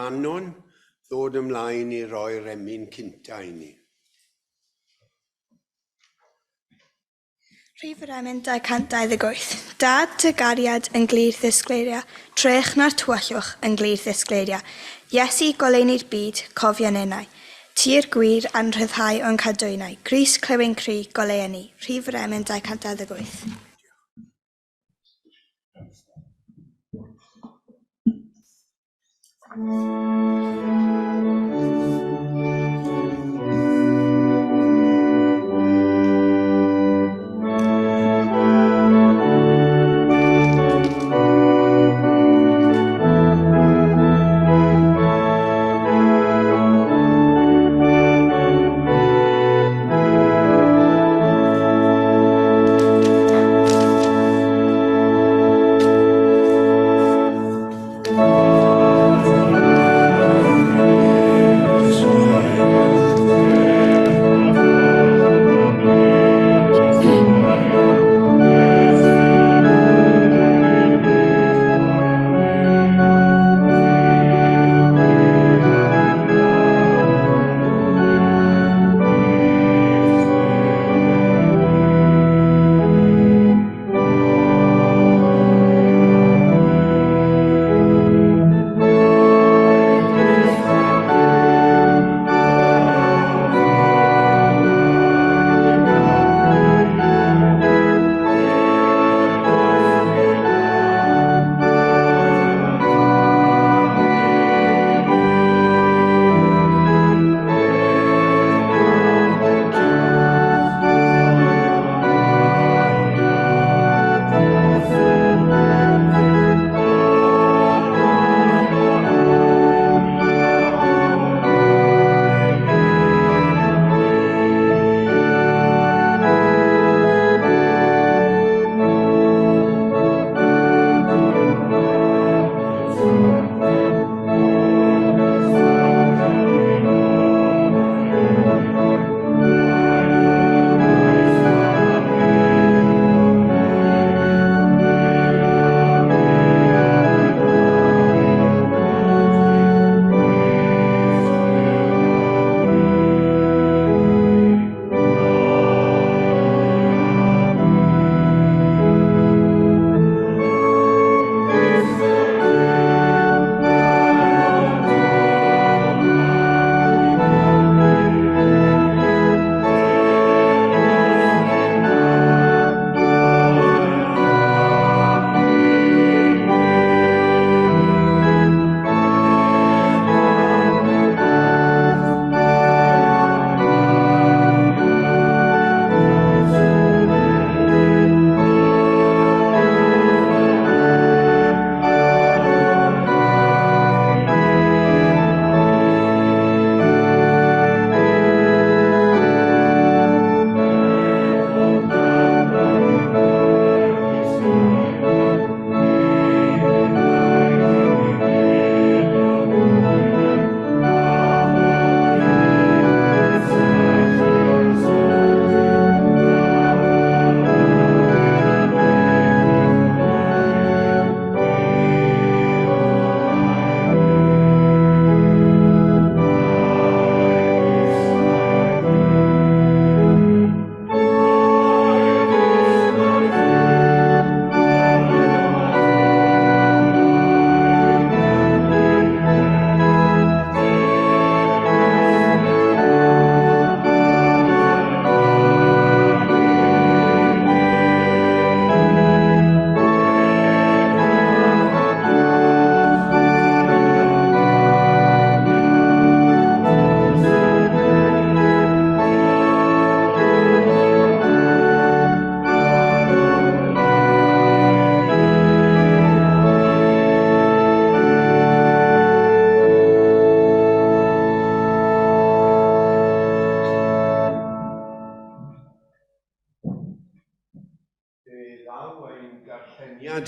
Manon ddod ymlaen i roi'r emyn cynta i ni. Rhif yr emyn 228. Dad tygariad yn glir ddisgleirio, trech na'r tywyllwch yn glir ddisgleirio. Iesu goleuni'r byd, cofio'n enau. Tir gwir a'n rhyddhau o'n cadwynau. Gris clywyn cri goleuon ni. Rhif yr emyn 228.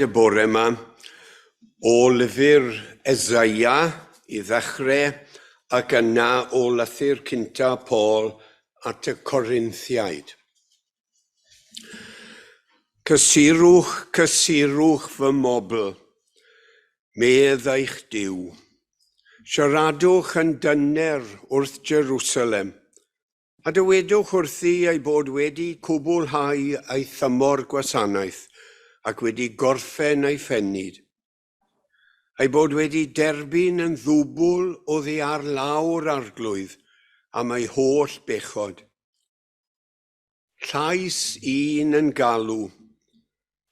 Y bore yma o lyfr Eseia i ddechrau ac yna o lythyr cynta Paul at y Corinthiaid. Cysurwch, cysurwch fy mobl, medd eich Duw. Siaradwch yn dyner wrth Jerusalem, a dywedwch wrthi ei bod wedi cwblhau ei thymor gwasanaeth ac wedi gorffen ei phennid, ei bod wedi derbyn yn ddwbl oddi ar lawr arglwydd am ei holl bechod. Llais un yn galw,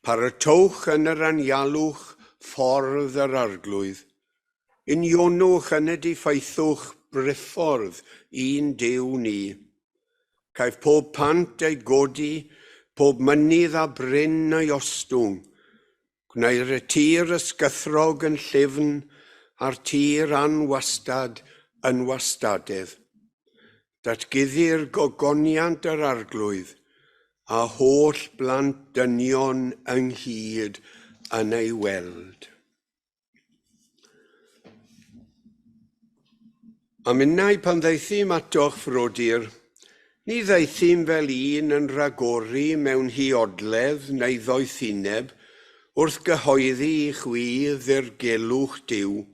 paratowch yn yr anialwch ffordd yr arglwydd, unionwch yn y diffeithwch briffordd un Duw ni. Caiff pob pant ei godi, pob mynydd a bryn ei ostwng, gwneir y tir ysgythrog yn llyfn a'r tir anwastad yn wastadedd. Datguddir gogoniant yr arglwydd, a holl blant dynion ynghyd yn ei weld. A minnau pan ddeithim atoch frodyr, ni ddeithim fel un yn rhagori mewn hiodledd neu ddoethineb wrth gyhoeddi I chwi ddirgelwch Duw,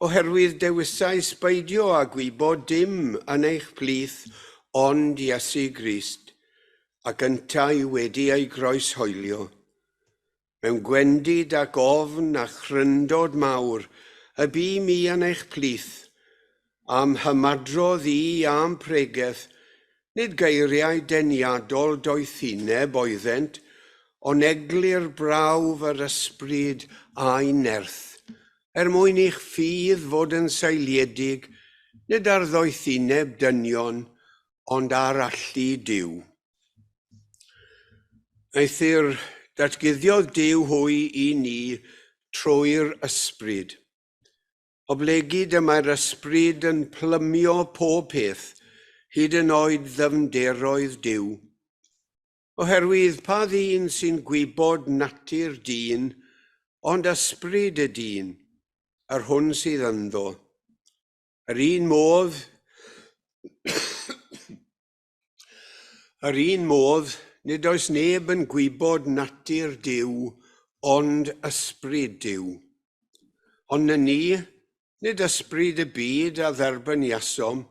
oherwydd dewisau sbeidio a gwybod dim yn eich plith ond Iesu Grist, ac yntau wedi ei groeshoelio. Mewn gwendid ac ofn a chryndod mawr, y bu mi yn eich plith, am hymadrodd I am pregeth, nid geiriau deniadol doethineb oeddent, ond eglur brawf yr ysbryd a'i nerth, mwyn i'ch ffydd fod yn seiliedig, nid ar ddoethineb dynion, ond ar allu Duw. Eithir datguddiodd Duw hwy I ni trwy'r ysbryd. Oblegid y mae'r ysbryd yn plymio pob peth, hyd yn oed ddyfnderoedd Duw. Oherwydd pa ddyn sy'n gwybod natur dyn, ond ysbryd y dyn, yr hwn sydd ynddo. Yr un modd, nid oes neb yn gwybod natur Duw, ond ysbryd Duw. Ond na ni, nid ysbryd y byd a dderbyniasom,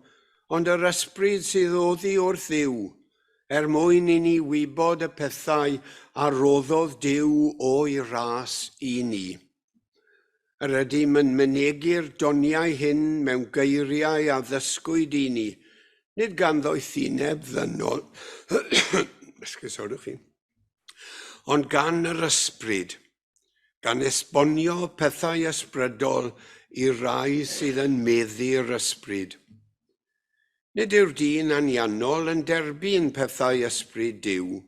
ond yr ysbryd sydd oddi wrth Dduw, mwyn I ni wybod y pethau a roddodd Duw o'i ras I ni. Yr ydym yn mynegu'r doniau hyn mewn geiriau a ddysgwyd I ni, nid gan ddoethineb ddynol, ond gan yr ysbryd, gan esbonio pethau ysbrydol I rai sydd yn meddu'r ysbryd. Nid yw'r dyn aniannol yn derbyn pethau ysbryd Duw,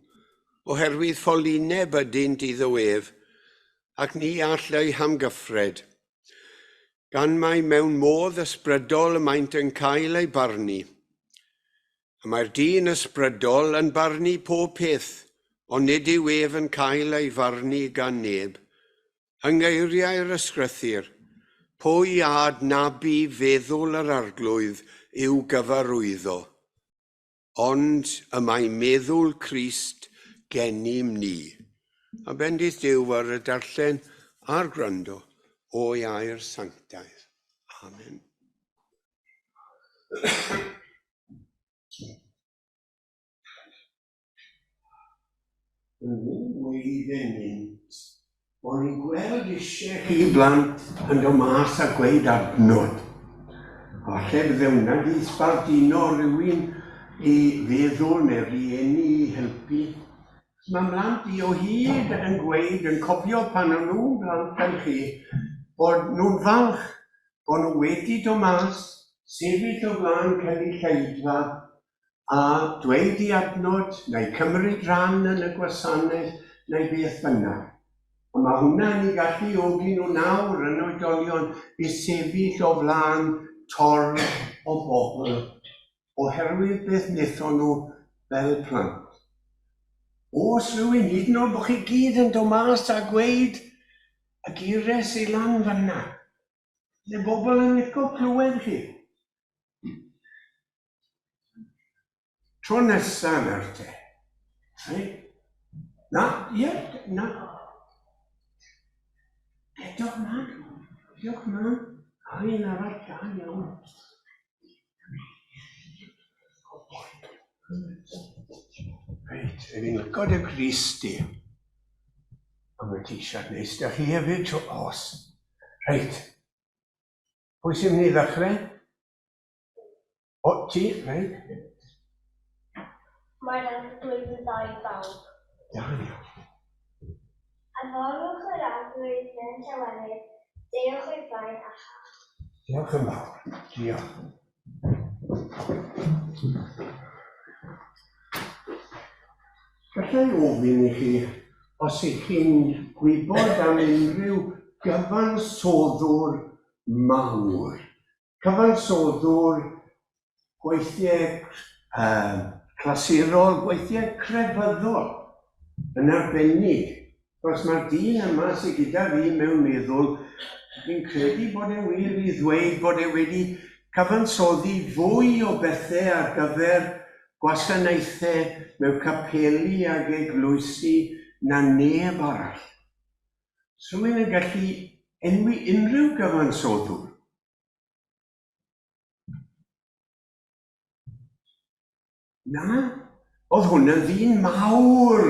oherwydd ffolineb ydynt iddo ef, ac ni all ei hamgyffred. Gan mai mewn modd ysbrydol y maent yn cael ei barnu. A mae'r dyn ysbrydol yn barnu pob peth, ond nid yw ef yn cael ei farnu gan neb. Yng ngeiriau'r ysgrythur, pwy a adnabu feddwl yr arglwydd yw gyfarwyddo, ond y mae meddwl Crist gennym ni. A bendith Duw ar y darllen a'r gwrando o'i air sanctaidd. Amen. Yn weiddynt, o'n i'n gweld eisiau chi blant yn dod mas a gweud adnod. A lle bydde hwnna di sbardino rhywun I feddwl neu rieni I helpu. Mae mlant I o hyd yn gweud, yn cofio pan o'n nhw'n blant yn chi, bod nhw'n falch, bod nhw wedi dod mas, sefyll o flaen cael ei lleidfa, a dweud I adnod, neu cymryd ran yn y gwasanaeth, neu beth bynnag. A mae hwnna'n ei gallu ogi nhw nawr yn oedolion I sefyll o flaen torn o bobl, oherwydd beth wnaethon nhw fel plant. Os rhywun hyd yn oed bod chi gyd yn dod mas a gweud y geiriau sy'n lan fanna, le bobl yn licio clywed chi. Tro nesaf yr te. Na. Diolch man. Un arall da iawn. Reit, fi'n lygod y Christi am y t-shirt neis. Da chi hefyd tro os. Reit. Pwy sy'n mynd i ddechrau? O, ti, reit. Mae'n arglwydd yn dau bawb. Iawn. Adorwch yr arglwydd mewn llawenydd, deowch o'i blaen a chaf. Diolch yn fawr. Diolch. Gallai ofyn i chi os ych chi'n gwybod am unrhyw gyfansoddwr mawr. Cyfansoddwr gweithiau clasurol, gweithiau crefyddol yn arbennig. Os mae'r dyn yma sydd gyda fi mewn meddwl, fi'n credu bod e wir i ddweud bod e wedi cyfansoddi fwy o bethau ar gyfer gwasanaethau mewn capeli ag eglwysi na neb arall. So rwy'n yn gallu enwi unrhyw gyfansoddwr. Na, oedd hwnna'n ddyn mawr.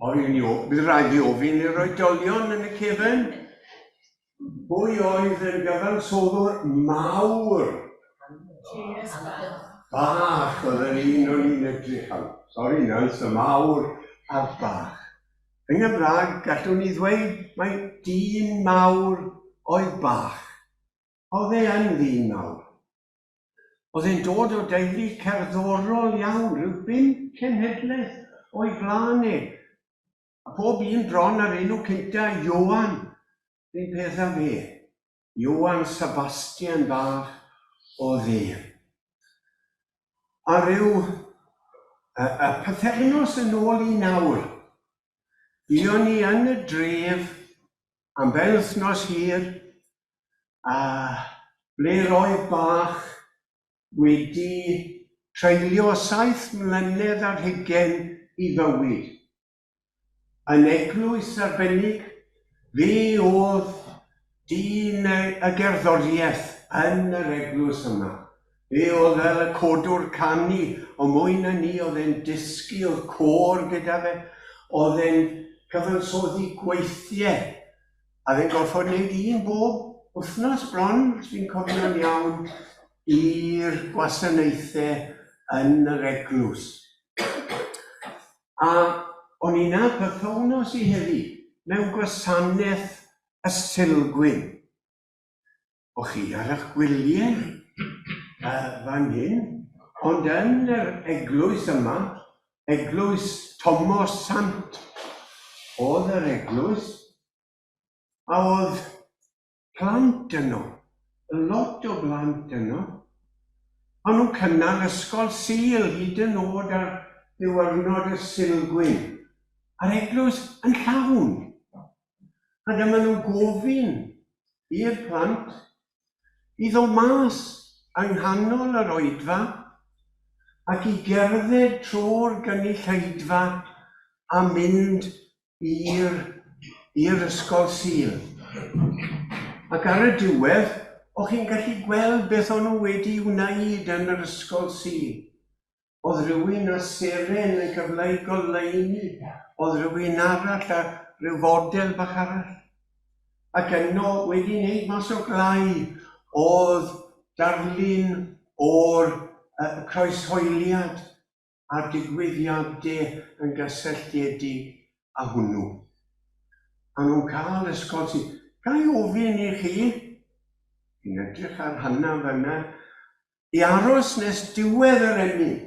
Bydd rhaid fi ofyn i'r oedolion yn y cefn. Pwy oedd yn gyfansoddwr mawr? Bach oedd yr un o'n i'n edrych am. Sori, nice, y mawr a bach. Yng Nghymraeg, gallwn ni ddweud mae dyn mawr oedd bach. Oedd e yn ddyn mawr. Oedd e'n dod o deulu cerddorol iawn, rhyw 5 cenhedlaeth o'i flaen e. A pob un bron ar enw cynta, Ioan, un peth am fe. Ioan Sebastian bach oedd e. A ryw y pythefnos yn ôl i nawr, buon ni yn y dref am benwythnos hir, a ble roedd bach wedi treulio 7 mlynedd ar hugain i fywyd. Yn eglwys arbennig, fe oedd dyn y gerddoriaeth yn yr eglwys yma. Fe oedd fel y codwr canu, o mwy na ni oedd e'n dysgu, oedd côr gyda fe, oedd e'n cyfansoddi gweithiau. A fe'n gorfod wneud un bob wythnos bron, os fi'n cofio'n iawn, i'r gwasanaethau yn yr eglwys. A o'n i'n pythefnos i heddi mewn gwasanaeth y Silgwyn. O chi ar eich gwyliau fan hyn, ond yn yr eglwys yma, eglwys Thomas Sant, oedd yr eglwys, a oedd plant yno, lot o blant yno, a nhw'n cynnal ysgol Sul hyd yn oed ar ddiwrnod y Silgwyn. A'r eglwys yn llawn. A dyma nhw'n gofyn i'r plant i ddod mas yng nghanol yr oedfa ac i gerdded trwy'r gynulleidfa a mynd i'r ysgol Sul. Ac ar y diwedd, o'ch chi'n gallu gweld beth o'n nhw wedi wneud yn yr ysgol Sul. Oedd rhywun â seren yn cyfleu goleuni, oedd rhywun arall a rhyw fodel bach arall. Ac yno wedi wneud mas o glai, oedd darlun o'r croeshoeliad a'r digwyddiadau yn gysylltiedig â hwnnw. A nhw'n cael ysgol Sul. Gai ofyn i chi, fi'n edrych ar hynna fyna, i aros nes diwedd yr emyn.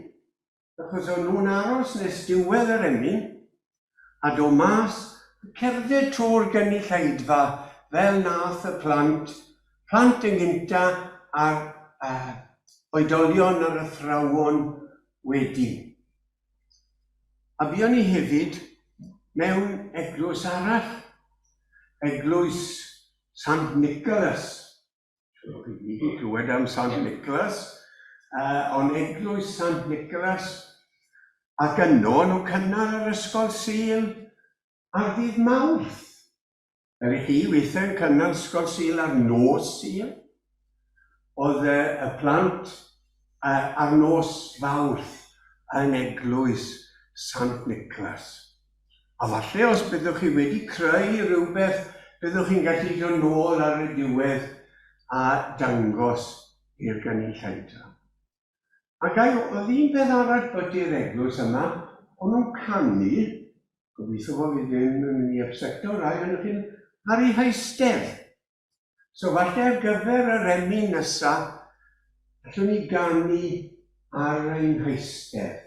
Achos o'n nhw'n aros nes diwedd yr emyn, a do mas, cerdded trwy'r gynulleidfa fel nath y plant yn gynta a'r oedolion ar athrawon wedi. A buon ni hefyd mewn eglwys arall, eglwys St Nicholas. Chi wedi clywed am St Nicholas, ond eglwys St Nicholas, ac yno nhw cynnal yr ysgol Sul ar ddydd Mawrth. Yr i chi weithio'n cynnal ysgol Sul ar nos Sul. Oedd y plant ar nos Fawrth yn eglwys Sant Nicholas. A falle os byddwch chi wedi creu rhywbeth, byddwch chi'n gallu dod nôl ar y diwedd a dangos i'r gynulleidfa. Ac oedd un peth arall bod i'r eglwys yma, o'n nhw'n canu, gobeithio bod fi ddim yn mynd i upseto rai ond chi'n ar ei haistedd. So falle ar gyfer yr emyn nesaf, allwn ni ganu ar ein haistedd.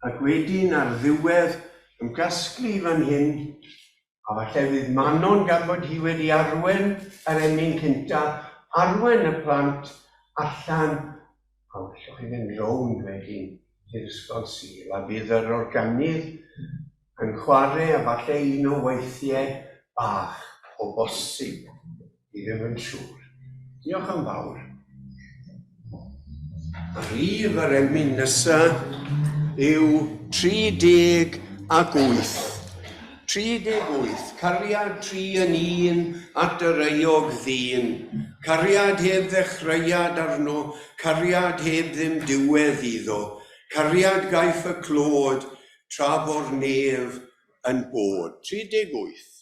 Ac wedyn ar ddiwedd, yn gasglu fan hyn, a falle fydd Manon gan bod hi wedi arwen yr emyn cynta, arwen y plant allan, a allwch chi fynd rownd wedyn i'r ysgol Sul, a bydd yr organydd yn chwarae a falle un o weithiau bach o bosib, i ddim yn siŵr. Diolch yn fawr. A rhif yr emyn nesaf yw 38. 38. Cariad 3 yn 1 at yr euog ddyn. Cariad heb ddechreuad arno, cariad heb ddim diwedd iddo. Cariad gaiff y clod, tra bo'r nef yn bod. 38.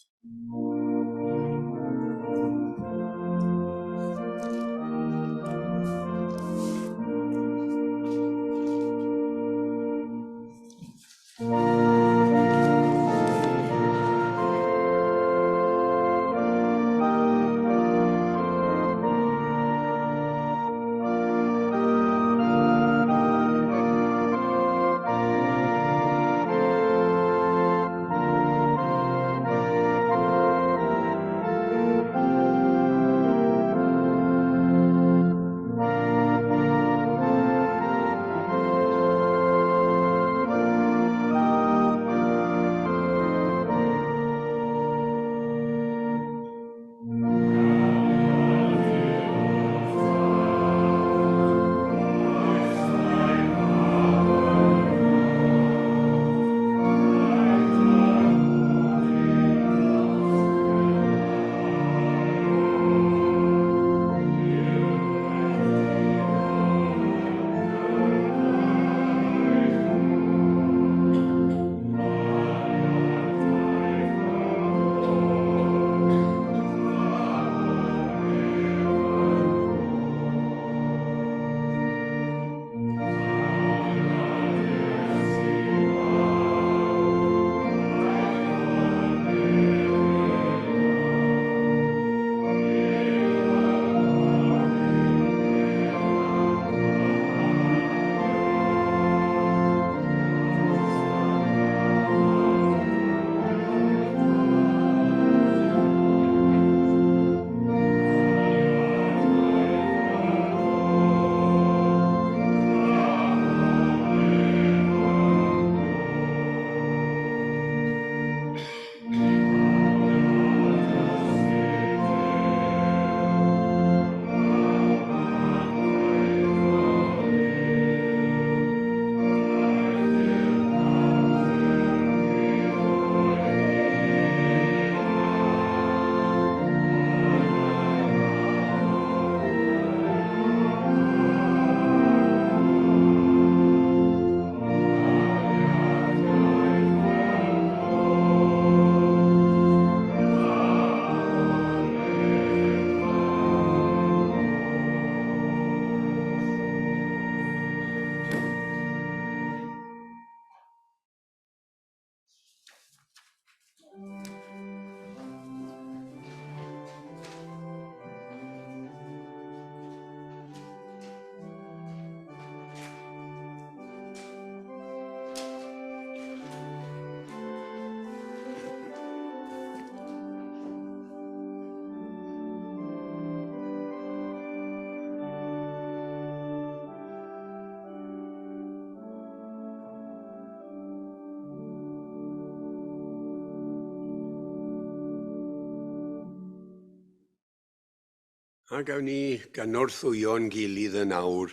A gawn ni gynorthwyo'n gilydd yn awr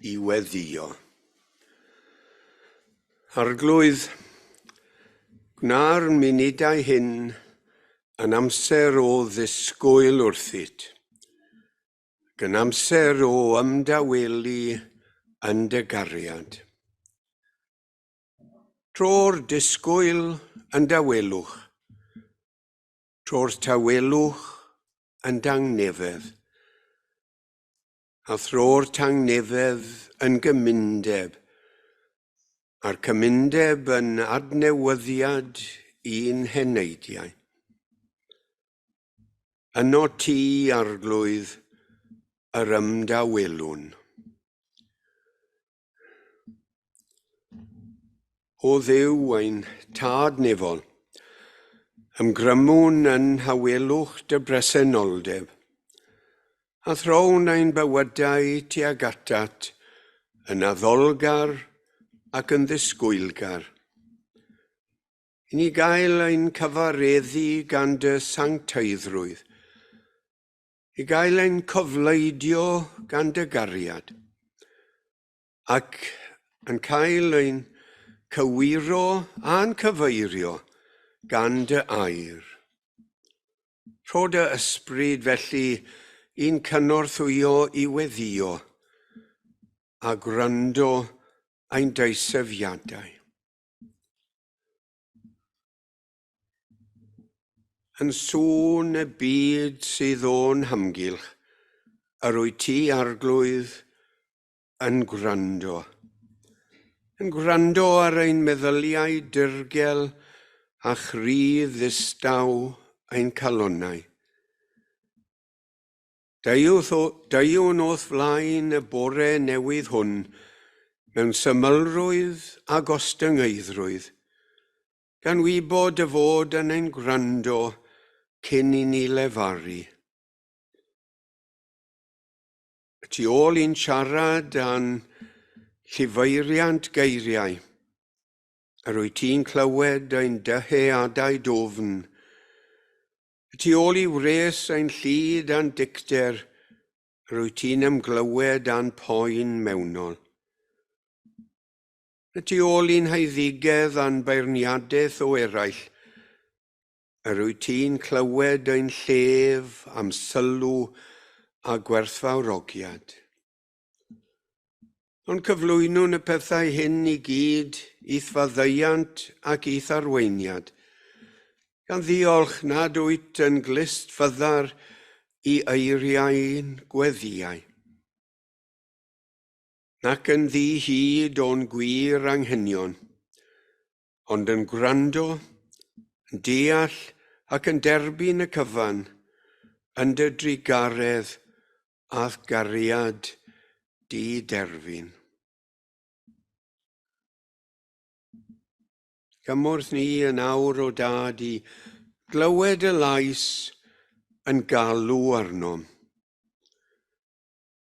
I weddio. Arglwydd, gwna'r munudau hyn Yn amser o ddisgwyl wrthyt, gan amser o ymdawelu yn dy gariad. Tro'r disgwyl yn dawelwch, tro'r tawelwch yn dangnefedd, a thro'r tangnefedd yn gymundeb, a'r cymundeb yn adnewyddiad un heneidiau. Yno ti, arglwydd, yr ymdawelwn. O Dduw ein tad nefol, ymgrymwn yn hawelwch dy bresenoldeb, a thrown ein bywydau tuag atat yn addolgar ac yn ddisgwylgar. I ni gael ein cyfareddu gan dy sancteiddrwydd, i gael ein cofleidio gan dy gariad, ac yn cael ein cywiro a'n cyfeirio gan dy air. Rho dy ysbryd felly i'n cynorthwyo i weddio a gwrando ein deisefiadau. Yn sŵn y byd sydd o'n hamgylch, yr wyt ti, arglwydd, yn gwrando. Yn gwrando ar ein meddyliau dirgel a chrydd ddistaw ein calonnau. Daiwn o'th flaen y bore newydd hwn mewn symlrwydd a gostyngeidrwydd, gan wybod y fod yn ein gwrando cyn i ni lefaru. Y tu ôl i'n siarad a'n llifeiriant geiriau, yr wyt ti'n clywed ein dyheadau dofn. Y tu ôl i wres ein llyd a'n dicter, yr wyt ti'n ymglywed a'n poen mewnol. Y tu ôl i'n heiddigedd a'n beirniadaeth o eraill, yr wyt ti'n clywed ein llef am sylw a gwerthfawrogiad. Ond cyflwynwn y pethau hyn i gyd i'th faddeuant ac i'th arweiniad, gan ddiolch nad wyt yn glist fyddar i eiriau'n gweddiau. Nac yn ddi hyd o'n gwir anghenion, ond yn gwrando, yn deall ac yn derbyn y cyfan, yn dy drigaredd a'r gariad di-derfyn. Gymwrth ni yn awr o dad i glywed y lais yn galw arnom.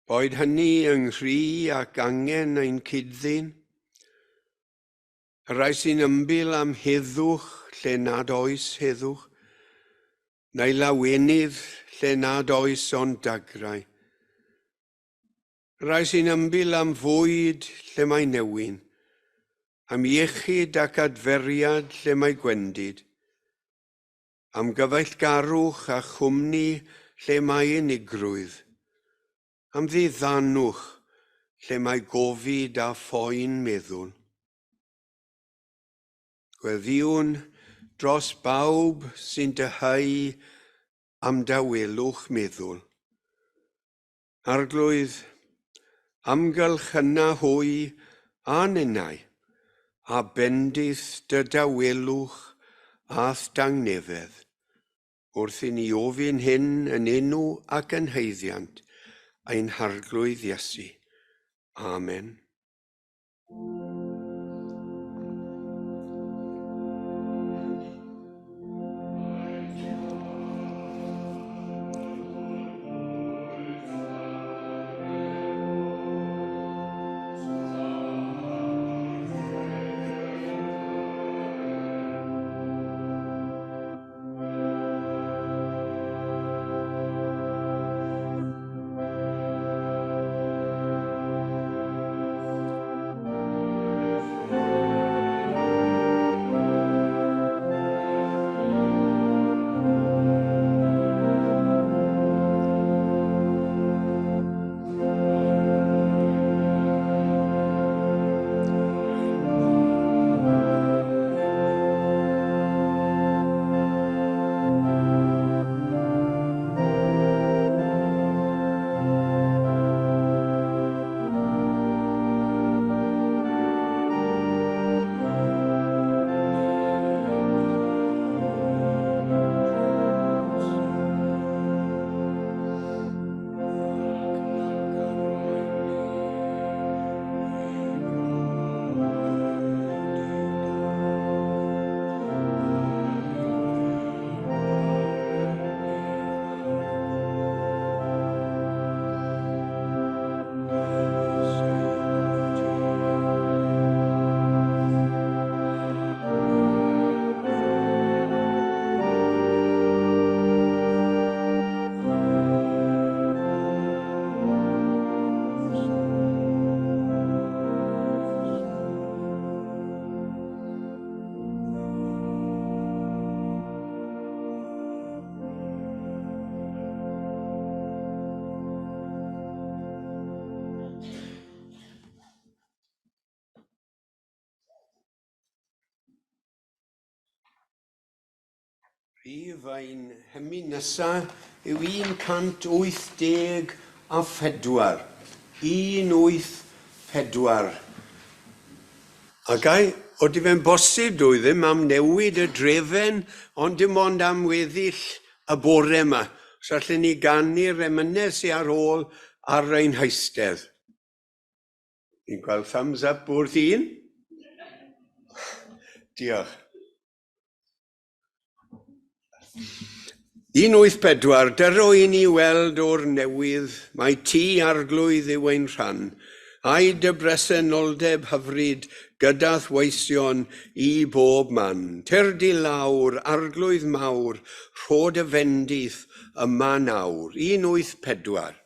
Boed hynny yng nghri ac angen ein cyddyn, y rai sy'n ymbil am heddwch lle nad oes heddwch, neu lawenydd lle nad oes ond dagrau. Y rai sy'n ymbil am fwyd lle mae newyn, am iechyd ac adferiad lle mae gwendid, am gyfeillgarwch a chwmni lle mae unigrwydd, am ddiddanwch lle mae gofid a phoen meddwl. Gweddiwn dros bawb sy'n dyheu am dawelwch meddwl. Arglwydd, amgylch yna hwy a nenau, a bendith dy dawelwch ath dangnefedd, wrth i ni ofyn hyn yn enw ac yn heiddiant, ein harglwydd Iesu. Amen. Rhif ein hymu nesaf yw 184. 184. A gai, oeddi fe'n bosib dwi ddim am newid y drefen, ond dim ond am weddill y bore yma. So allan ni gannu'r emynau sy'n ar ôl ar ein heistedd. Ni'n gweld thumbs up wrth un. Diolch. 184, dyro i ni weld o'r newydd, mae ti arglwydd yw ein rhan, a'i dy bresenoldeb hyfryd gydath weision i bob man. Terdi lawr, arglwydd mawr, rhod y fendith yma nawr. 184.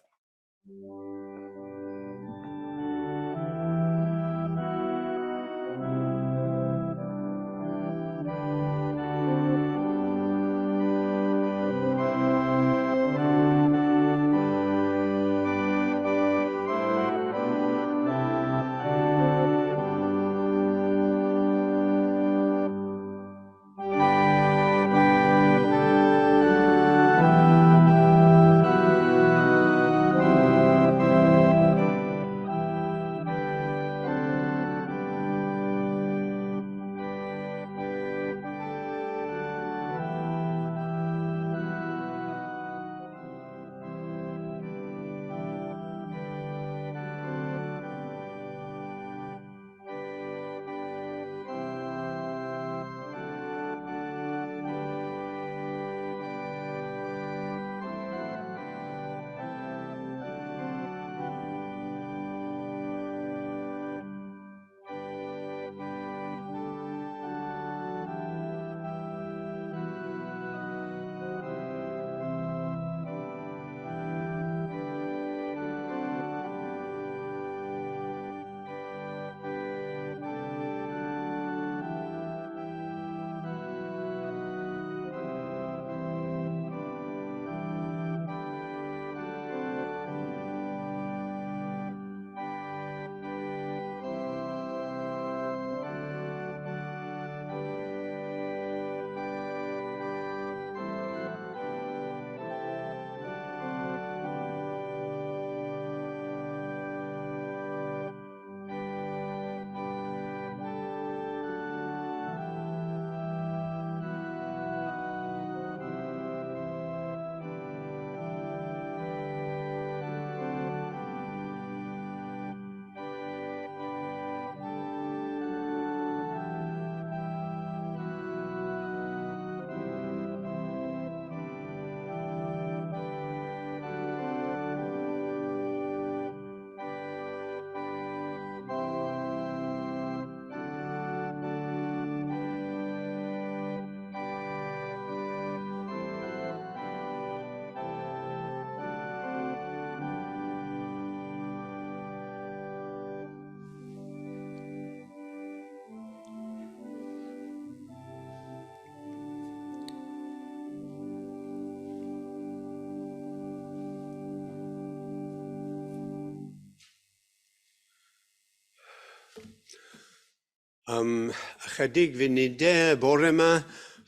Ychydig funudau y bore yma,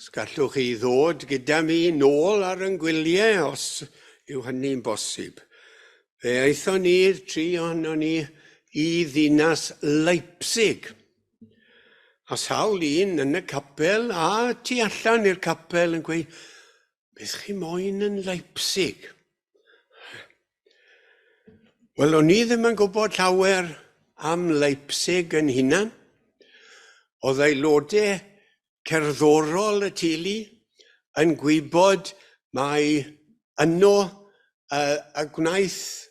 os gallwch chi ddod gyda mi nôl ar yn gwyliau, os yw hynny'n bosib. Fe aethon ni, tri ohonon ni, i ddinas Leipzig. A sawl un yn y capel, a tu allan i'r capel yn gweud, beth chi moyn yn Leipzig? Wel, o'n i ddim yn gwybod llawer am Leipzig yn hunan. Oedd aelodau cerddorol y teulu yn gwybod mae yno y gwnaeth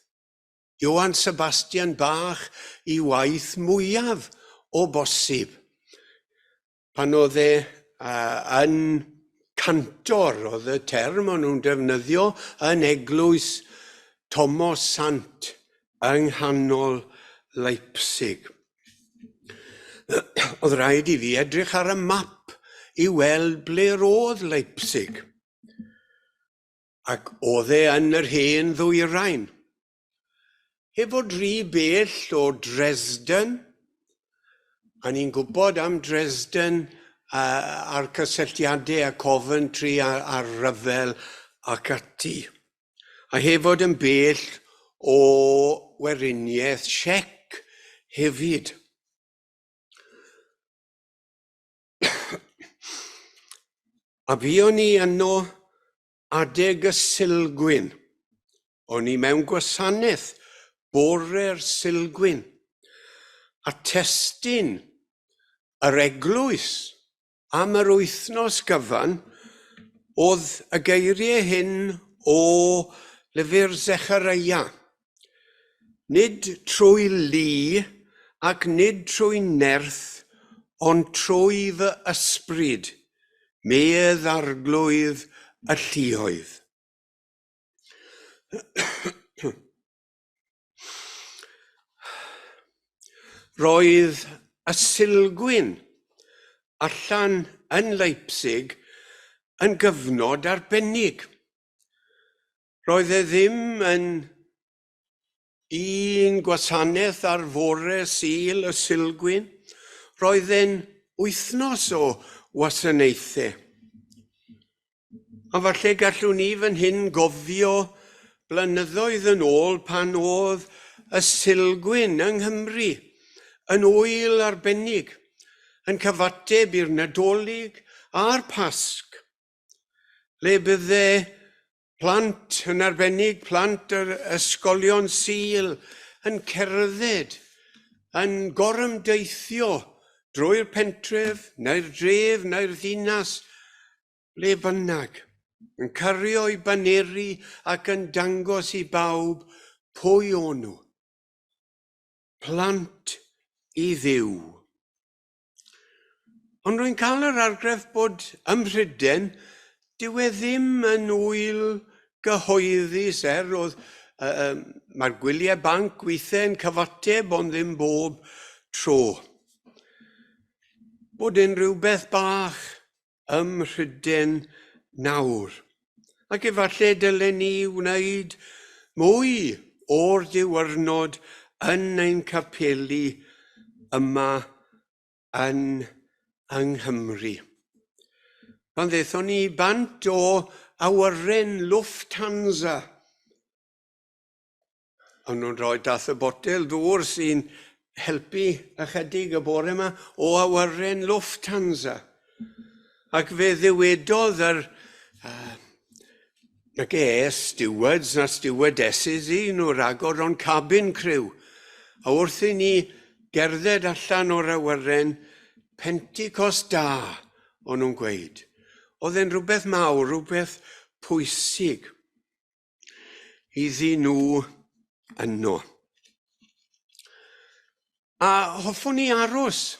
Johann Sebastian Bach I waith mwyaf o bosib. Pan oedd yn cantor, oedd y term o'n nhw'n defnyddio yn eglwys Thomas Sant yng nghanol Leipzig. Oedd rhaid I fi edrych ar y map I weld ble roedd Leipzig. Ac oedd yn yr hen ddwyrain. Heb fod rhy bell o Dresden, a ni'n gwybod am Dresden a'r cysylltiadau a Coventry a'r Ryfel ac ati. A hefyd yn bell o weriniaeth Siec hefyd. A buon ni yno adeg y Silgwyn. O'n i mewn gwasanaeth bore'r Silgwyn. A testyn yr eglwys am yr wythnos gyfan oedd y geiriau hyn o lyfr Zecharia. Nid trwy lu ac nid trwy nerth, ond trwy fy ysbryd, medd arglwydd y lluoedd. Roedd y Silgwyn allan yn Leipzig yn gyfnod arbennig. Roedd e ddim yn un gwasanaeth ar fore Sul y Silgwyn. Roedd e'n wythnos o wasanaethau. A falle gallwn ni fan hyn gofio blynyddoedd yn ôl pan oedd y Silgwyn yng Nghymru yn wyl arbennig, yn cyfateb i'r Nadolig a'r Pasg, le bydde plant yn arbennig, plant yr ysgolion Sul yn cerdded, yn gorymdeithio drwy'r pentref, neu'r dref, neu'r ddinas, le bynnag, yn cario i baneri ac yn dangos i bawb pwy o'n nhw. Plant i Dduw. Ond rwy'n cael yr argraff bod ym Mhryden, dyw e ddim yn wyl gyhoeddus oedd mae'r gwyliau banc weithiau yn cyfateb ond ddim bob tro. Bod e'n rhywbeth bach ym Mhryden nawr. Ac efallai dylen ni wneud mwy o'r diwyrnod yn ein capeli yma yng Nghymru. Pan ddethon ni bant o awyren Lufthansa. O'n nhw'n rhoi dath y botel ddŵr sy'n helpu ychydig y bore yma o awyren Lufthansa. Ac fe ddiwedodd yr stewards na stewardesses i nhw ragor o'n cabin crew. A wrth i ni gerdded allan o'r awyren, Pentecost da, o'n nhw'n gweud. Oedd e'n rhywbeth mawr, rhywbeth pwysig iddyn nhw yno. A hoffwn ni aros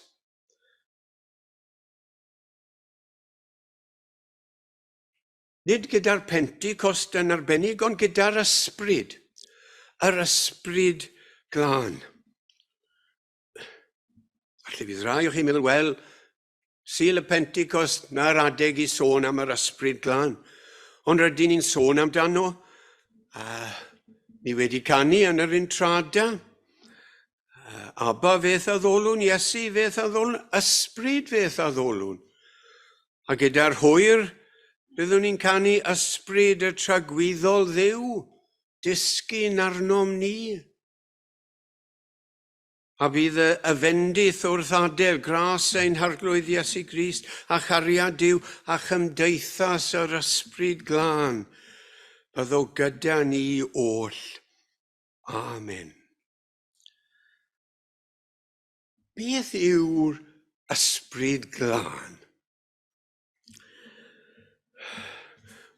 nid gyda'r Pentecost yn arbennig, ond gyda'r ysbryd, yr ysbryd glân. Falle bydd rai o chi'n meddwl, wel, Sul y Pentecost na'r adeg i sôn am yr ysbryd glân. Ond rydyn ni'n sôn amdano, ni wedi canu yn yr intrada. Aba feth a ddolwn, Iesu feth a ddolwn, ysbryd feth a ddolwn. A gyda'r hwyr, byddwn ni'n canu ysbryd y tragwyddol Dduw, disgyn arnom ni. A bydd y fendith wrth adael gras ein harglwydd Iesu Grist a chariad Duw a chymdeithas yr ysbryd glân. Byddo gyda ni oll. Amen. Beth yw'r ysbryd glân?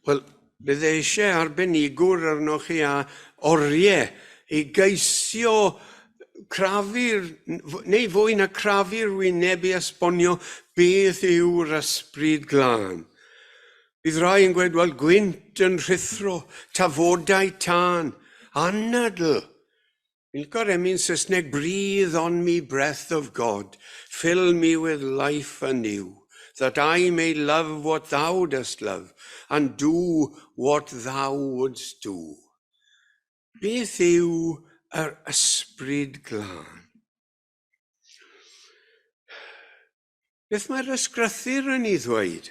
Wel, bydd eisiau arbenigwr arnoch chi a oriau i geisio crafu'r, neu fwy na crafu'r wyneb i esbonio beth yw'r ysbryd glân. Bydd rai yn gweud, wel, gwynt yn rhithro, tafodau tân, anadl. Fi'n lico'r emyn Saesneg, breathe on me, breath of God, fill me with life anew, that I may love what thou dost love, and do what thou wouldst do. Beth yw yr ysbryd glân? Beth mae'r ysgrythyr yn ei ddweud?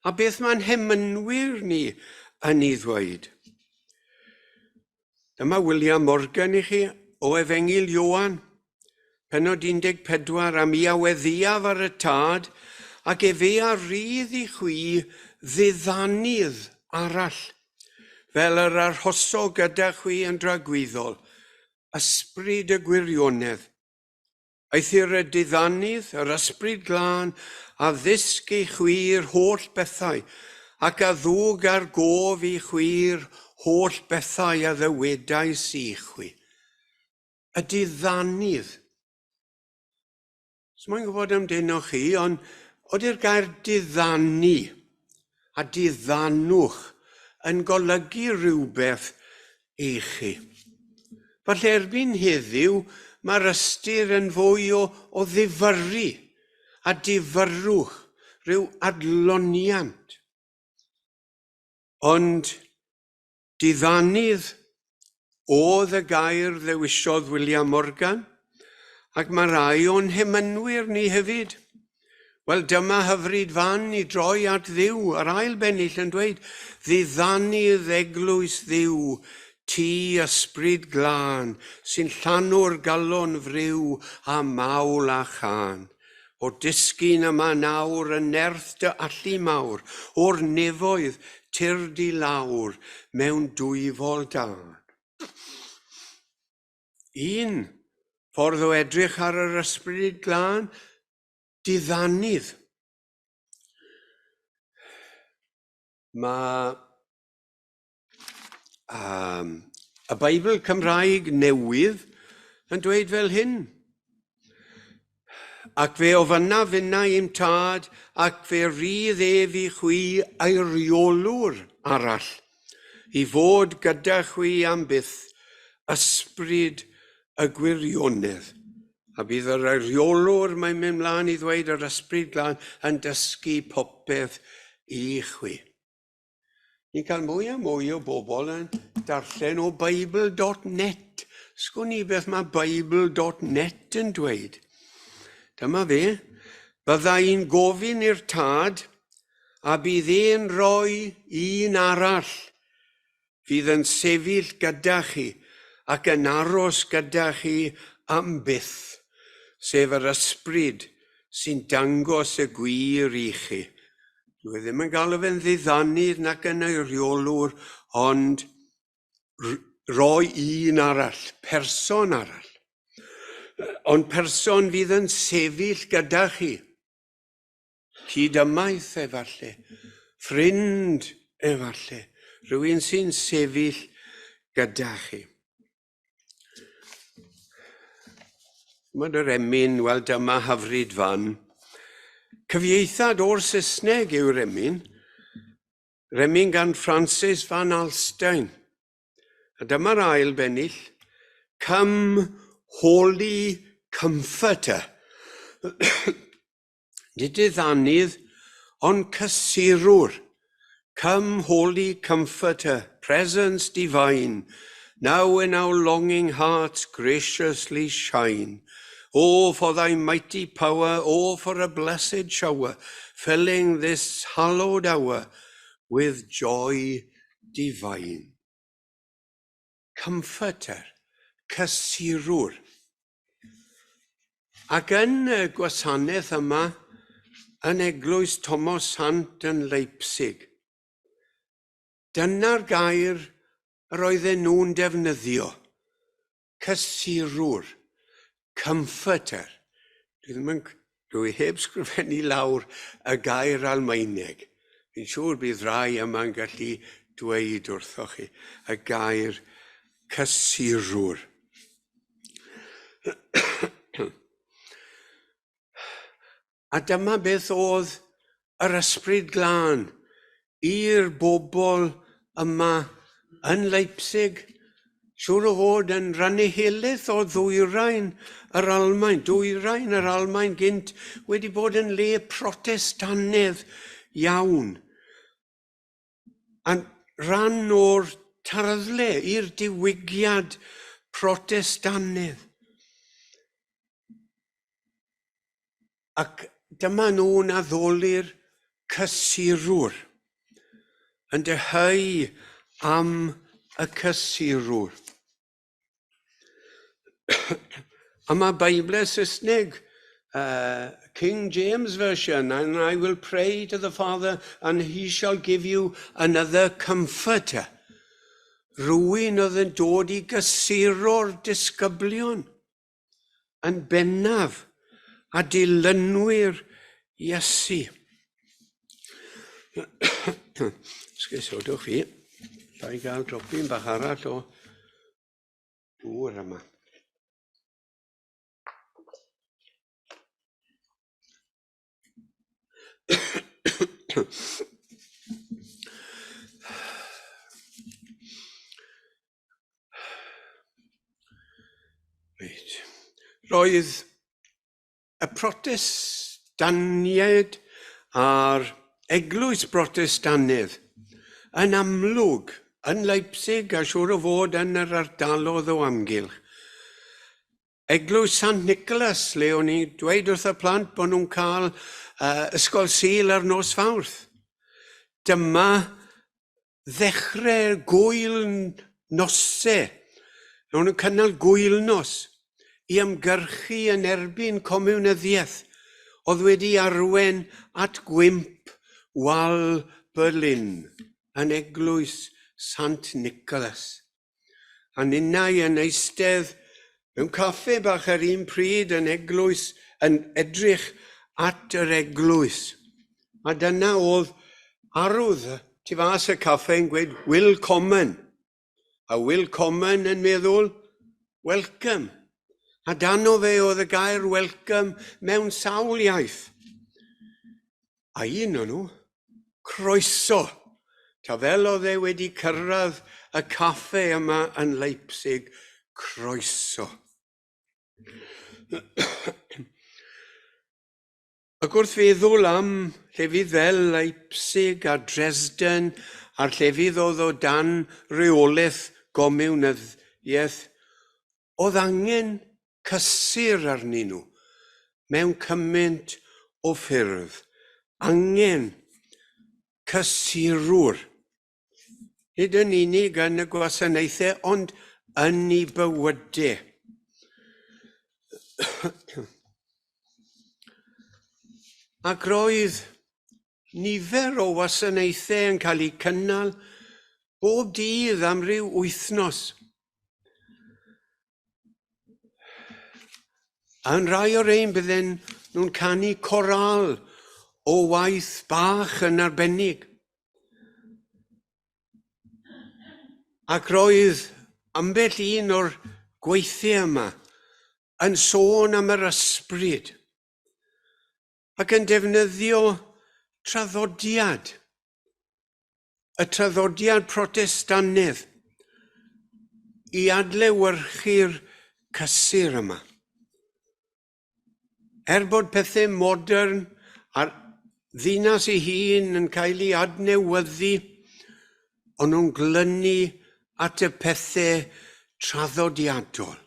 A beth mae'n hemynwyr ni yn ei ddweud? Dyma William Morgan i chi o Efengil Ioan, pennod 14, am i aweddiaf ar y tad, ac efe a rydd i chwi ddiddanydd arall, fel yr arhoso gyda chwi yn dragwyddol, ysbryd y gwirionedd. Eithir y diddanydd, yr ysbryd glân, a ddysg i chwi'r holl bethau, ac a ddwg ar gof i chwi'r holl bethau a ddywedais i chwi. Y diddanydd. So mae'n gwybod amdano chi, ond oeddi'r gair diddannu a diddanwch yn golygu rhywbeth i chi. Falle erbyn heddiw, mae'r ystyr yn fwy o ddifyrru a difyrrwch, rhyw adloniant. Ond diddanydd oedd y gair ddewisiodd William Morgan, ac mae rai o'n hemynwyr ni hefyd. Wel, dyma hyfryd fan i droi at Dduw, yr ail bennill yn dweud, ddiddanydd eglwys Dduw, ti ysbryd glân, sy'n llanw'r galon fryw a mawl a chan. O disgyn yma nawr yn nerth dy allu mawr, o'r nefoedd tyrd i lawr mewn dwyfol dan. Un ffordd o edrych ar yr ysbryd glân, diddanydd. Mae y Beibl Cymraeg newydd yn dweud fel hyn. Ac fe o fyna fyna i'm tad, ac fe rydd ef i chwi eiriolwr arall, i fod gyda chwi am byth ysbryd y gwirionedd. A bydd yr eiriolwr mae'n mynd mlaen i ddweud yr ysbryd glân yn dysgu popeth i chwi. Ni'n cael mwy a mwy o bobl yn darllen o Bible.net. Sgwn i beth mae Bible.net yn dweud. Dyma fe, bydda i'n gofyn i'r tad, a bydd e'n rhoi un arall, fydd yn sefyll gyda chi ac yn aros gyda chi am byth, sef yr ysbryd sy'n dangos y gwir i chi. Dwi ddim yn galw fe'n ddiddanydd nac yn eiriolwr, ond roi un arall, person arall. Ond person fydd yn sefyll gyda chi. Cyd-ymaith efallai, ffrind efallai, rhywun sy'n sefyll gyda chi. Mae'n yr emyn, wel dyma hyfryd fan. Cyfieithad o'r Saesneg yw'r emyn gan Francis Van Alstyne. A dyma'r ail bennill, Come Holy Comforter. Nid diddanydd, ond cysurwr. Come Holy Comforter, presence divine, now in our longing hearts graciously shine. Oh, for thy mighty power, oh, for a blessed shower, filling this hallowed hour with joy divine. Comforter, cysurwr. Ac yn y gwasanaeth yma, yn eglwys Thomas Hunt yn Leipzig, dyna'r gair yr oedden nhw'n defnyddio, cysurwr. Comforter. Dwi heb sgrifennu lawr y gair Almaeneg. Fi'n siŵr bydd rai yma'n gallu dweud wrthoch chi y gair cysurwr. A dyma beth oedd yr ysbryd glân i'r bobl yma yn Leipzig. Siŵr o fod yn rannu helaeth o ddwyrain yr Almaen gynt wedi bod yn le protestanedd iawn. A ran o'r tarddle i'r diwygiad protestanedd. Ac dyma nhw'n addoli'r cysurwr, yn deheu am y cysurwr. A mae Beiblau Saesneg, King James Version, and I will pray to the Father and he shall give you another comforter. Rwy'n oedd yn dod i gysuro'r disgyblion yn bennaf a dilynwyr Iesu. Sgusodwch fi, da i gael dropyn bach arall o dŵr yma. Right. Roedd y protestaniaid a'r eglwys protestanydd yn amlwg yn Leipzig a siŵr o fod yn yr ardalodd o amgylch. Eglwys Sant Nicholas, le o'n i dweud wrth y plant bod nhw'n cael ysgol Sul ar nos Fawrth. Dyma ddechrau gwyl nosau. Nhw'n cynnal gwyl nos i ymgyrchu yn erbyn comiwnyddiaeth oedd wedi arwen at gwymp wal Berlin yn eglwys Sant Nicholas. A ninnau yn eistedd mewn caffe bach ar un pryd yn eglwys, yn edrych at yr eglwys. A dyna oedd arwdd tu fas y caffe yn gweud, willkommen. A willkommen yn meddwl, welcome. A dan o fe oedd y gair welcome mewn sawl iaith. A un o'n nhw, croeso. Ta fel oedd e wedi cyrraedd y caffe yma yn Leipzig, croeso. Ac wrth feddwl am llefydd fel Leipzig a Dresden a'r llefydd oedd o dan reolaeth gomiwnyddiaeth, oedd angen cysur arnyn nhw mewn cymaint o ffyrdd. Angen cysurwr. Nid yn unig yn y gwasanaethau, ond yn ei bywydau. Ac roedd nifer o wasanaethau yn cael eu cynnal bob dydd am ryw wythnos. Yn rai o'r ein bydden nhw'n canu coral o waith bach yn arbennig. Ac roedd ambell un o'r gweithiau yma yn sôn am yr ysbryd ac yn defnyddio traddodiad, y traddodiad protestanydd i adlewyrchu'r cysur yma. Bod pethau modern a'r ddinas ei hun yn cael ei adnewyddu, ond nhw'n glynu at y pethau traddodiadol.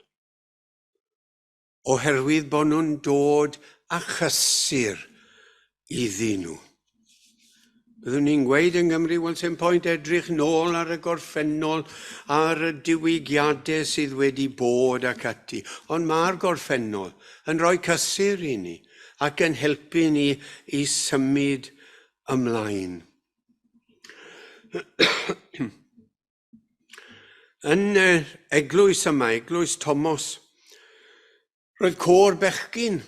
Oherwydd bod nhw'n dod a chysur iddyn nhw. Byddwn ni'n gweud yng Nghymru, wel, sy'n pwynt edrych nôl ar y gorffennol, ar y diwygiadau sydd wedi bod ac ati. Ond mae'r gorffennol yn rhoi cysur i ni ac yn helpu ni i symud ymlaen. Yn y eglwys yma, eglwys Thomas, roedd côr bechgyn,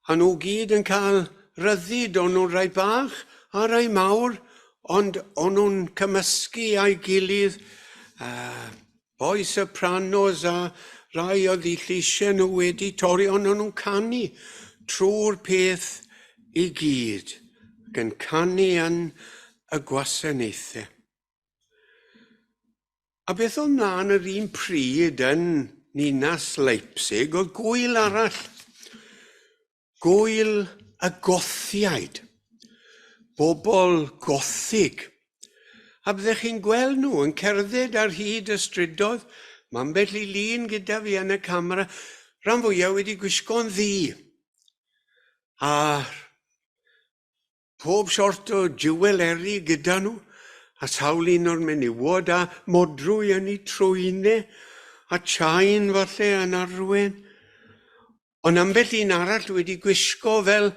a nhw gyd yn cael ryddid, o'n nhw'n rai bach a rai mawr, ond o'n nhw'n cymysgu a'i gilydd, boi sopranos a rai o ddillysiau nhw wedi torri, ond o'n nhw'n canu trwy'r peth i gyd, ac yn canu yn y gwasanaethau. A beth oedd mlaen yr un pryd yn Ninas Leipzig, oedd gwyl arall, gwyl y Gothiaid, bobl gothig. A byddech chi'n gweld nhw yn cerdded ar hyd y strydoedd, mae ambell i lun gyda fi yn y camera, rhan fwyaf wedi gwisgo'n ddu. A pob sort o jewelry gyda nhw, a sawl un o'r menywod, a modrwy yn ei trwynau, a chain falle yn arwen. Ond ambell un arall wedi gwisgo fel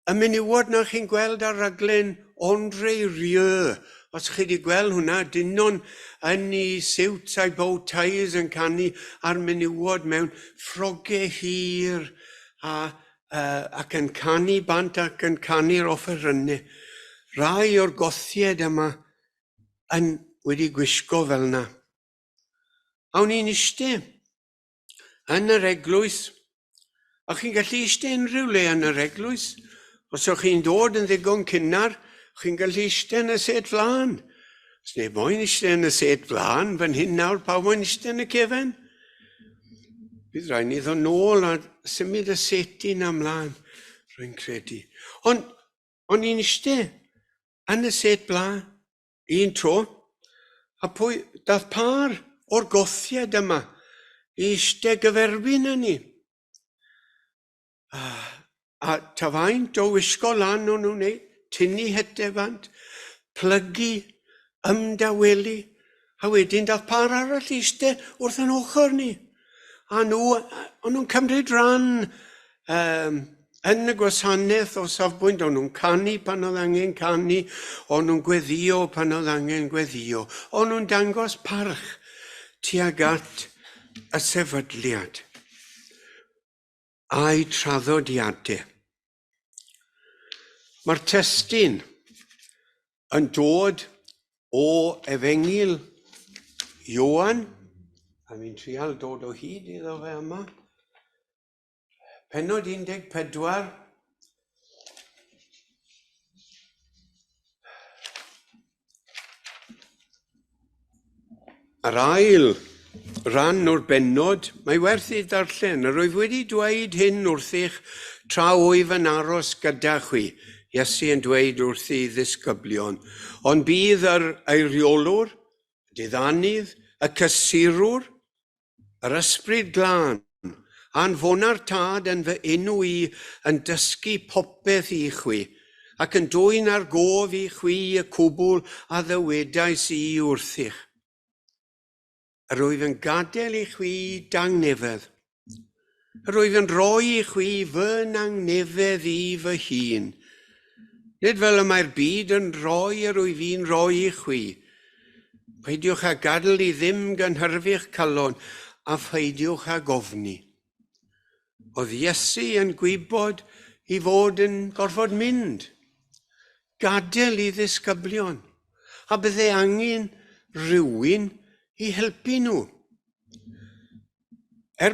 y menywod na chi'n gweld ar raglen Andre Rieu. Os chi wedi gweld hwnna, dynon yn ei siwts a'i bow ties yn canu ar menywod mewn ffrogau hir ac yn canu bant ac yn canu'r offerynnau. Rai o'r gothied yma wedi gwisgo fel yna. Awn ni'n eistedd yn yr eglwys, a chi'n gallu eistedd unrhyw le yn yr eglwys. Os o'ch chi'n dod yn ddigon cynnar, chi'n gallu eistedd yn y set flaen. Os neb moyn eistedd yn y set flaen, fan hyn nawr, pa moyn eistedd yn y cefen? Bydd rhaid ni ddod nôl a symud y setyn amlaen, rwy'n credu. Ond ni'n eistedd yn y set blaen, un tro, a pwy dath par o'r gothied yma i eistedd gyferbyn yn ni. A tafaint o wisgo lan o'n nhw'n neud, tynnu hetefant, plygu, ymdawelu, a wedyn dath par arall eistedd wrth yn ochr ni. A nhw'n cymryd ran yn y gwasanaeth o safbwynt, o'n nhw'n canu pan oedd angen canu, o'n nhw'n gweddio pan oedd angen gweddio, o'n nhw'n dangos parch tuag at y sefydliad a'i traddodiadau. Mae'r testun yn dod o Efengil Ioan, a mi'n trial dod o hyd iddo fe yma. Pennod 14. Yr ail ran o'r bennod, mae werth ei ddarllen. Yr oedd wedi dweud hyn wrth eich tra wyf yn aros gyda chwi. Iesu yn dweud wrth ei ddisgyblion. Ond bydd yr eiriolwr, diddanydd, y cysurwr, yr ysbryd glân, a'n fona'r tad yn fy enw i yn dysgu popeth i chwi, ac yn dwyn ar gof i chwi y cwbl a ddywedais i wrthych. Yr wyf yn gadael i chwi dangnefedd. Yr wyf yn rhoi i chwi fy nangnefedd i fy hun. Nid fel y mae'r byd yn rhoi yr wyf fi'n rhoi i chwi. Peidiwch â gadael i ddim gynhyrfu'ch calon a pheidiwch â gofni. Oedd Iesu yn gwybod i fod yn gorfod mynd, gadael i ddisgyblion, a byddai angen rhywun i helpu nhw.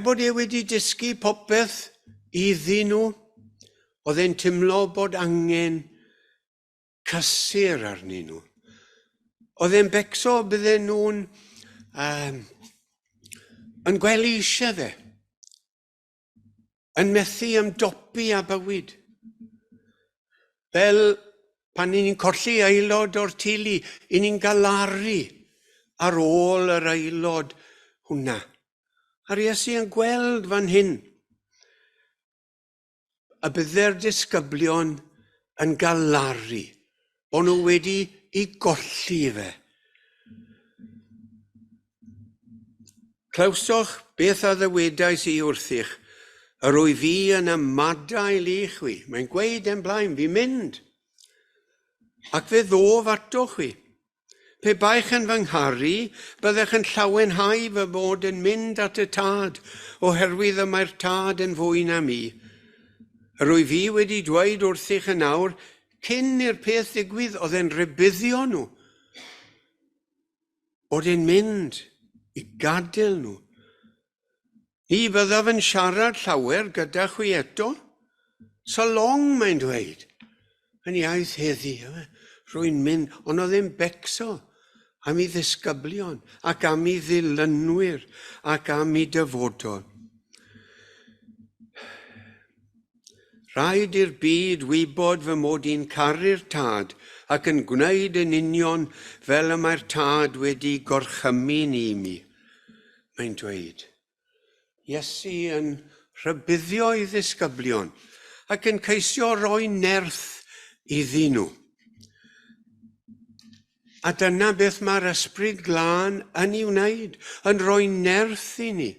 Bod e wedi dysgu popeth iddyn nhw, oedd e'n teimlo bod angen cysur arnyn nhw. Oedd e'n becso bydden nhw'n yn gwely eisiau fe, yn methu ymdopi â bywyd. Fel pan ni'n colli aelod o'r teulu, i ni'n galaru ar ôl yr aelod hwnna. A'r Iesu yn gweld fan hyn y bydde'r disgyblion yn galaru, bod nhw wedi i golli fe. Clywsoch beth a ddywedais i wrthych, yr wyf fi yn ymadael i chwi. Mae'n gweud e'n blaen, fi'n mynd. Ac fe ddof ato chwi. Pe baich yn fy ngharu, byddech yn llawenhau fy bod yn mynd at y tad, oherwydd y mae'r tad yn fwy na mi. Yr wyf fi wedi dweud wrthych yn awr, cyn i'r peth ddigwydd, oedd e'n rybuddio nhw. Bod e'n mynd i gadael nhw. Ni byddaf yn siarad llawer gyda chwi eto. So long, mae'n dweud. Yn iaith heddi, rwy'n mynd, ond oedd e'n becso am ei ddisgyblion, ac am ei ddilynwyr, ac am ei dyfodol. Rhaid i'r byd wybod fy mod i'n caru'r tad ac yn gwneud yn union fel y mae'r tad wedi gorchymyn i mi. Mae'n dweud, Iesu yn rhybuddio ei ddisgyblion ac yn ceisio roi nerth iddyn nhw. A dyna beth mae'r Ysbryd Glân yn ei wneud, yn rhoi nerth i ni,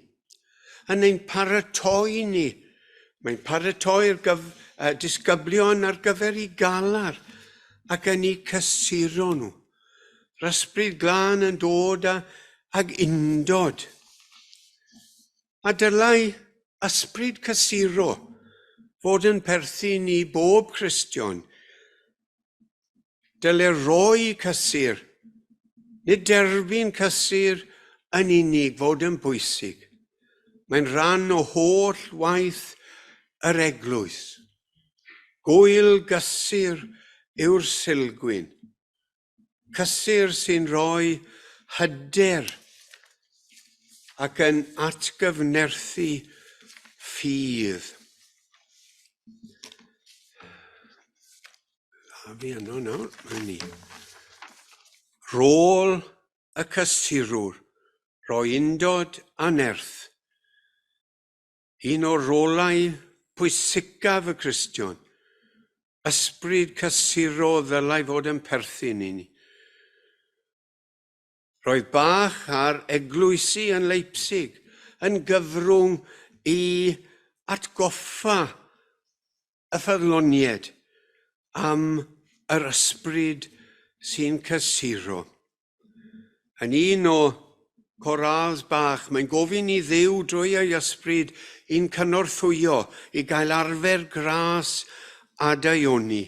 yn ein paratoi ni. Mae'n paratoi'r disgyblion ar gyfer ei galar ac yn ei cysuro nhw. Yr Ysbryd Glân yn dod ag undod. A dylai ysbryd cysuro fod yn perthyn i bob Cristion. Dylai roi cysur, nid derbyn cysur yn unig fod yn bwysig. Mae'n rhan o holl waith yr eglwys. Gwyl gysur yw'r sylgwyn. Cysur sy'n rhoi hyder ac yn atgyfnerthu ffydd. A fi yno nawr, mae ni. Rôl y cysurwr, roi undod a nerth. Un o'r rolau pwysicaf y Cristion. Ysbryd cysuro ddylai fod yn perthyn i ni. Roedd Bach ar eglwysi yn Leipzig yn gyfrwng i atgoffa y ffyddloniaid am yr ysbryd sy'n cysuro. Yn un o corals Bach, mae'n gofyn i Dduw drwy ei ysbryd i'n cynorthwyo i gael arfer gras a daioni.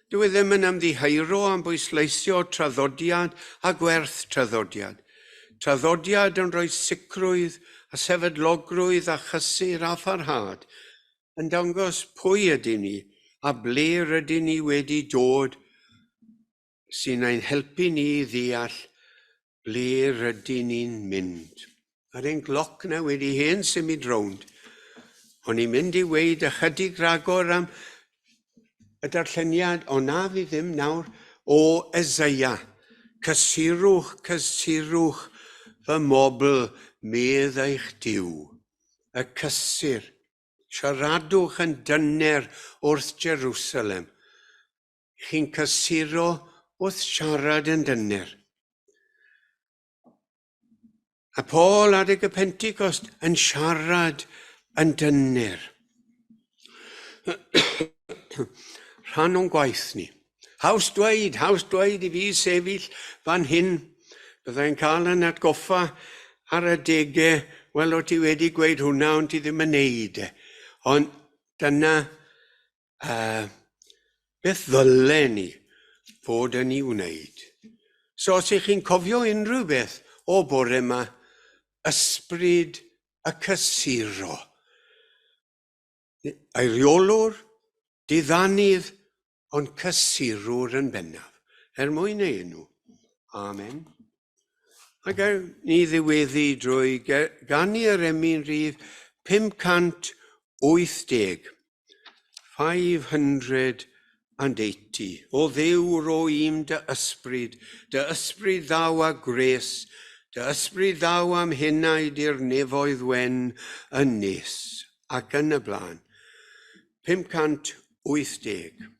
Dyw e ddim yn ymddiheuro am bwysleisio traddodiad a gwerth traddodiad. Traddodiad yn rhoi sicrwydd a sefydlogrwydd a chysur a pharhad yn dangos pwy ydyn ni a ble rydyn ni wedi dod sy'n ein helpu ni ddeall ble rydyn ni'n mynd. Yr ein gloc na wedi hen symud rownd. O'n i'n mynd i weid ychydig ragor am y darlleniad, ond na fi ddim nawr, o Eseia. Cysurwch, cysurwch fy mobl, medd eich Duw. Y cysur, siaradwch yn dyner wrth Jerusalem. Chi'n cysuro wrth siarad yn dyner. A Paul adeg y Pentecost yn siarad yn dyner. Rhan o'n gwaith ni. Haws dweud i fi sefyll fan hyn. Byddai'n cael yn atgoffa ar y degau, wel o ti wedi gweud hwnna, ond ti ddim yn neud. Ond dyna beth ddylen ni fod yn ei wneud. So os ych chi'n cofio unrhyw beth o bore yma, ysbryd y cysuro. Eiriolwr, diddanydd, ond cysurwr yn bennaf. Mwyn ei enw. Amen. A gael ni ddiweddu drwy ganu yr emyn rhif 580. 580. O Dduw roi dy ysbryd ddaw a gres, dy ysbryd ddaw am hynnaid i'r nefoedd wen yn nes, ac yn y blaen. 580.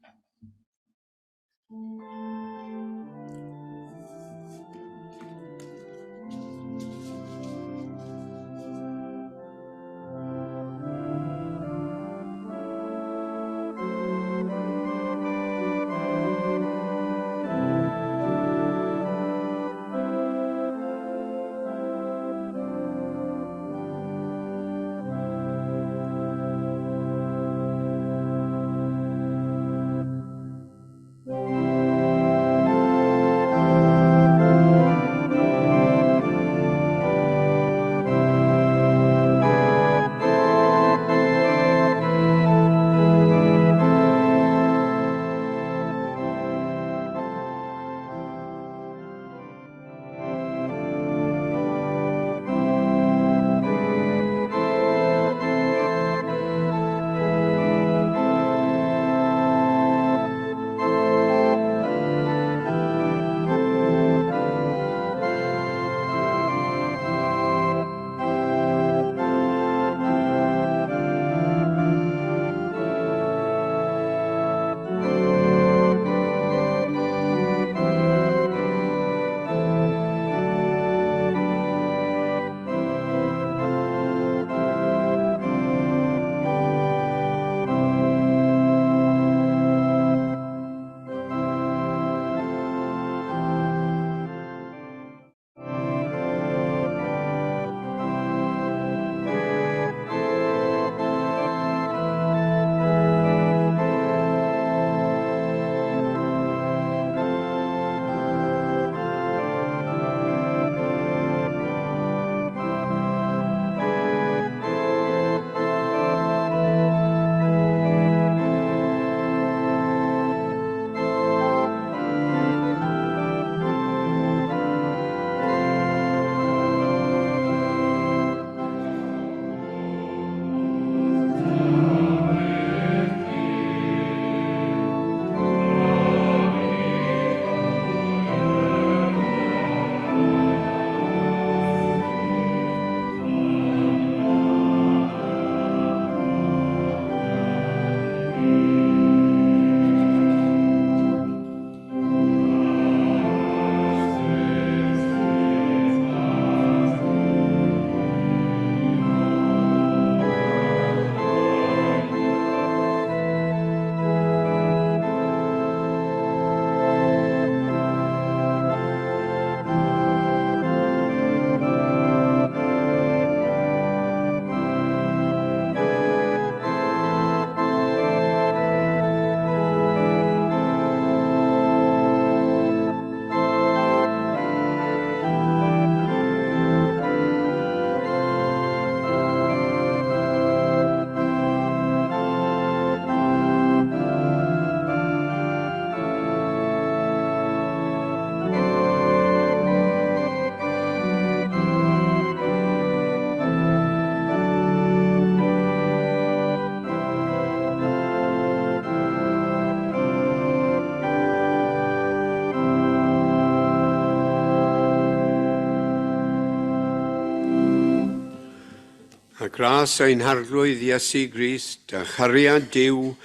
A gras ein harglwydd Iesu Grist, a chariad Duw,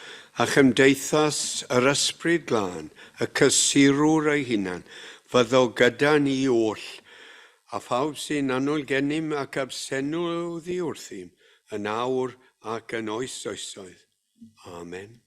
a chymdeithas yr ysbryd glân, y cysurwr ei hunan, fyddo gyda ni oll, a phawb sy'n annwyl gennym ac absenw ddi wrthym, yn awr ac yn oes oesoedd. Amen.